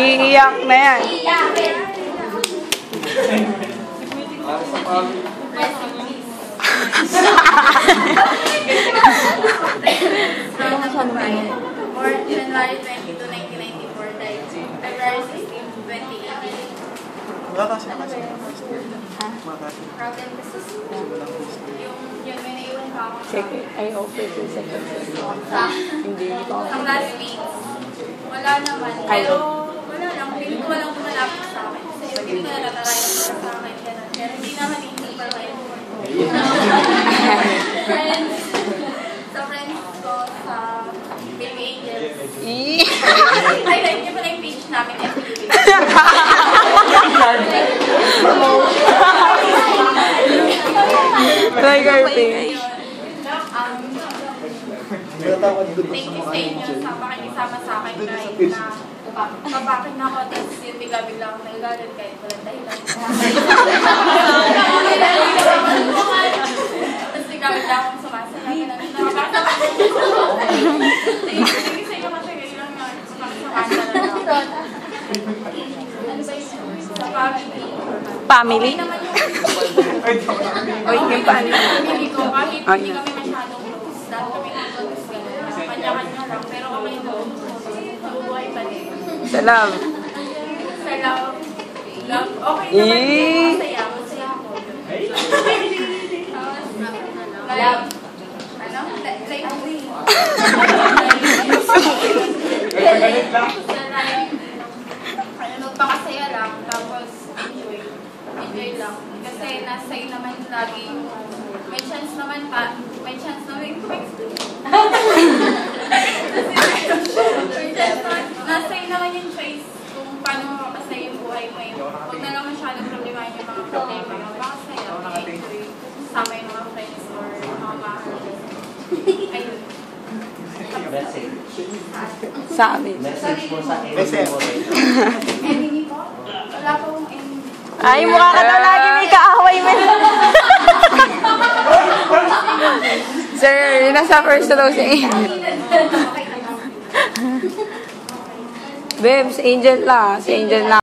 Iiyak na yan. Or January 22, 1994, died February 16, 2018. Makakasi na kasi. Problem kasi yung may naiwan pa ako I hope it is second. Hindi ko. sa classmates. Wala naman. Pero wala lang. Hindi ko walang pumalapit sa akin. Kasi hindi ko natatarayan sa akin. Pero hindi naman hindi pa kayo. Friends. Sa friends ko sa Baby Angels. Ay, hindi pala yung page namin. Like our page. Thank you sa inyo sa pakikisama sa akin kahit na papakin na ako, tapos yun bigla-bigla akong nagagalit kahit walang dahilan. Tapos bigla-bigla akong sumasaya. Thank you sa inyo kasi kayo lang nga sumasaya lang ako. Ano ba yun? Sa family. Family? Okay naman yun. Oy, yung family. Hindi ko, kahit hindi kami masyadong close. Dahil kami close gano'n. Kanya-kanya lang. Pero kami doon. Nabubuhay pa din. Sa love. Sa love. Love. Okay naman din. Masaya. Masaya ako. Love. Ano? Ano, pakasaya lang. Tapos, enjoy. Enjoy lang. Kasi nasa iyo naman lagi. May chance naman pa. May chance naman. Nasa iyo naman yung choice kung paano makasaya yung buhay mo. Huwag na lang masyadong problemahin yung mga problema mo. Makasaya. Enjoy. Sama yung mga friends or mga mahal. Ayun. Message. Sa amin. Message mo sa Enemy po? Wala pong enemy. Ay, mukha ka daw lagi may kaaway mo. Sir, nasa first daw si Angel. Bebs, Angel lang. Si Angel lang.